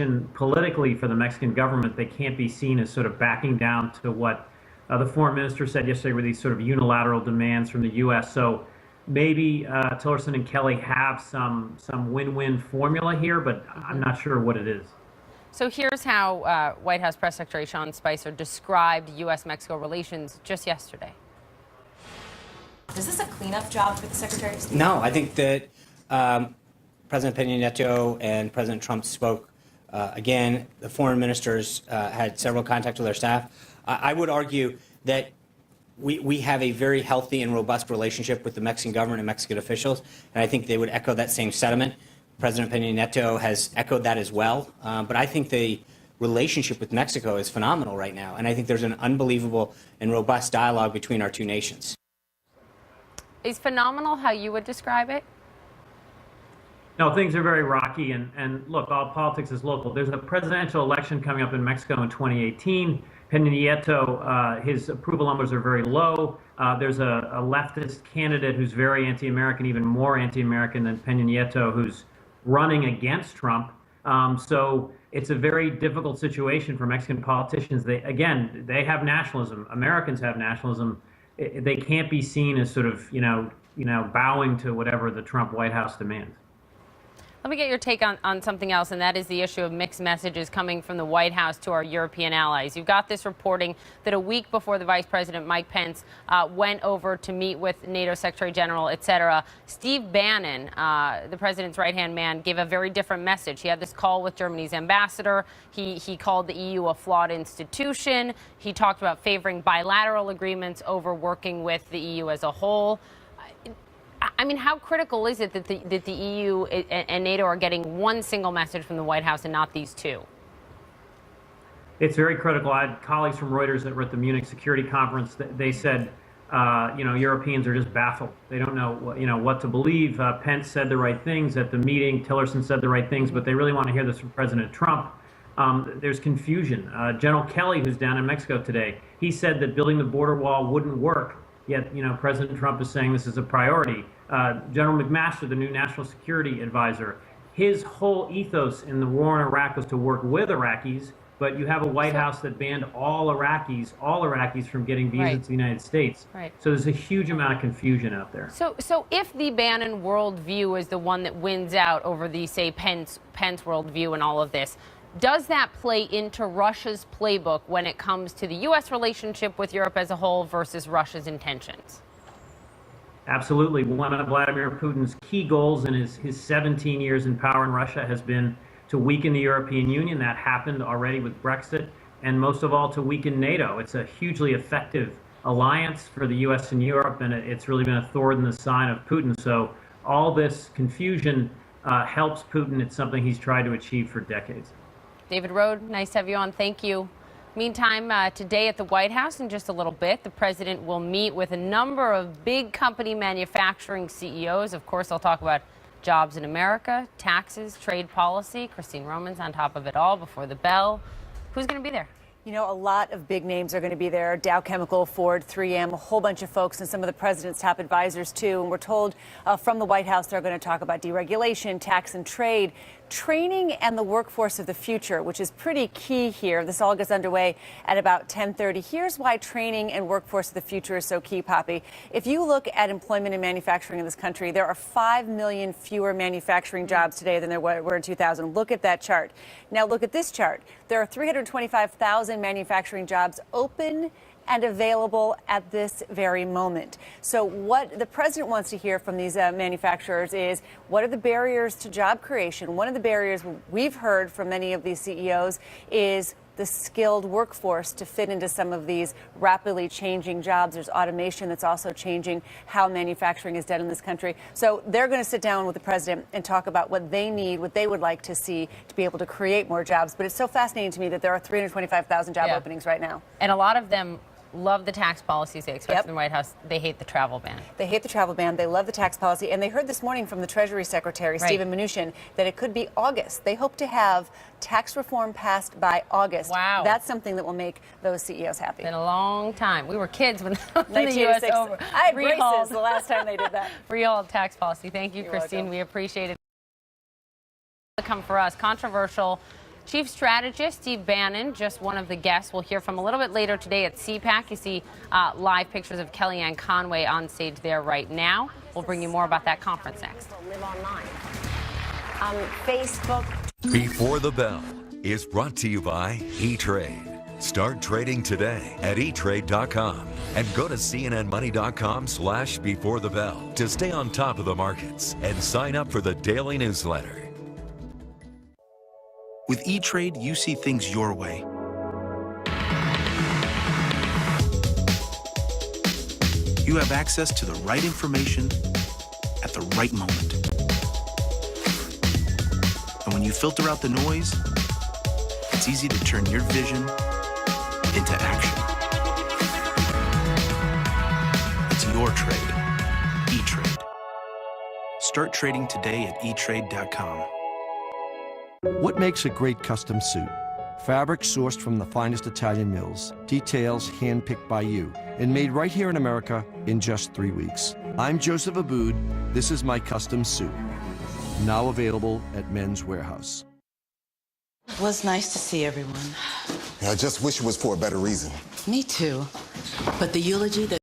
situation politically for the Mexican government. They can't be seen as sort of backing down to what the foreign minister said yesterday were these sort of unilateral demands from the U.S. So maybe Tillerson and Kelly have some win-win formula here, but I'm not sure what it is. So here's how White House Press Secretary Sean Spicer described U.S.-Mexico relations just yesterday. Is this a cleanup job for the Secretary of State? No, I think that President Peña Nieto and President Trump spoke again. The foreign ministers had several contacts with their staff. I would argue that we have a very healthy and robust relationship with the Mexican government and Mexican officials, and I think they would echo that same sentiment. President Peña Nieto has echoed that as well. But I think the relationship with Mexico is phenomenal right now, and I think there's an unbelievable and robust dialogue between our two nations. Is phenomenal how you would describe it? No, things are very rocky, and look, all politics is local. There's a presidential election coming up in Mexico in 2018. Peña Nieto, his approval numbers are very low. There's a leftist candidate who's very anti-American, even more anti-American than Peña Nieto, who's running against Trump. So it's a very difficult situation for Mexican politicians. They have nationalism. Americans have nationalism. They can't be seen as sort of, bowing to whatever the Trump White House demands. Let me get your take on something else, and that is the issue of mixed messages coming from the White House to our European allies. You've got this reporting that a week before the Vice President Mike Pence went over to meet with NATO Secretary General, et cetera, Steve Bannon, the president's right-hand man, gave a very different message. He had this call with Germany's ambassador. He called the EU a flawed institution. He talked about favoring bilateral agreements over working with the EU as a whole. I mean, how critical is it that the EU and NATO are getting one single message from the White House and not these two? It's very critical. I had colleagues from Reuters that were at the Munich Security Conference. They said, Europeans are just baffled. They don't know, what to believe. Pence said the right things at the meeting. Tillerson said the right things, but they really want to hear this from President Trump. There's confusion. General Kelly, who's down in Mexico today, he said that building the border wall wouldn't work. Yet, President Trump is saying this is a priority. General McMaster, the new national security advisor, his whole ethos in the war in Iraq was to work with Iraqis, but you have a White House that banned all Iraqis from getting visas to the United States. Right. So there's a huge amount of confusion out there. So if the Bannon worldview is the one that wins out over the, say, Pence worldview and all of this, does that play into Russia's playbook when it comes to the U.S. relationship with Europe as a whole versus Russia's intentions? Absolutely. One of Vladimir Putin's key goals in his 17 years in power in Russia has been to weaken the European Union. That happened already with Brexit, and most of all to weaken NATO. It's a hugely effective alliance for the U.S. and Europe, and it's really been a thorn in the side of Putin. So all this confusion helps Putin. It's something he's tried to achieve for decades. David Rode, nice to have you on. Thank you. Meantime, today at the White House, in just a little bit, the president will meet with a number of big company manufacturing CEOs. Of course, they'll talk about jobs in America, taxes, trade policy. Christine Roman's on top of it all before the bell. Who's going to be there? A lot of big names are going to be there. Dow Chemical, Ford, 3M, a whole bunch of folks, and some of the president's top advisors, too. And we're told from the White House they're going to talk about deregulation, tax and trade, training, and the workforce of the future, which is pretty key here. This all gets underway at about 10:30. Here's why training and workforce of the future is so key, Poppy. If you look at employment and manufacturing in this country, there are 5 million fewer manufacturing jobs today than there were in 2000. Look at that chart. Now look at this chart. There are 325,000 manufacturing jobs open and available at this very moment. So what the president wants to hear from these manufacturers is, what are the barriers to job creation? One of the barriers we've heard from many of these CEOs is the skilled workforce to fit into some of these rapidly changing jobs. There's automation that's also changing how manufacturing is done in this country. So they're going to sit down with the president and talk about what they need, what they would like to see to be able to create more jobs. But it's so fascinating to me that there are 325,000 job openings right now. And a lot of them love the tax policies they expect from the White House. They hate the travel ban. They hate the travel ban. They love the tax policy. And they heard this morning from the Treasury Secretary, Steven Mnuchin, that it could be August. They hope to have tax reform passed by August. Wow. That's something that will make those CEOs happy. It's been a long time. We were kids when the U.S. I had braces the last time they did that. Rehauled tax policy. Thank you, You're Christine. welcome. We appreciate it. Come for us. Controversial Chief Strategist Steve Bannon, just one of the guests we'll hear from a little bit later today at CPAC. You see live pictures of Kellyanne Conway on stage there right now. We'll bring you more about that conference next. Live online. Facebook. Before the Bell is brought to you by E-Trade. Start trading today at etrade.com and go to cnnmoney.com/beforethebell to stay on top of the markets and sign up for the daily newsletter. With E-Trade, you see things your way. You have access to the right information at the right moment. And when you filter out the noise, it's easy to turn your vision into action. It's your trade. E-Trade. Start trading today at etrade.com. What makes a great custom suit? Fabric sourced from the finest Italian mills, details handpicked by you, and made right here in America in just 3 weeks. I'm Joseph Aboud. This is my custom suit. Now available at Men's Warehouse. It was nice to see everyone. I just wish it was for a better reason. Me too. But the eulogy that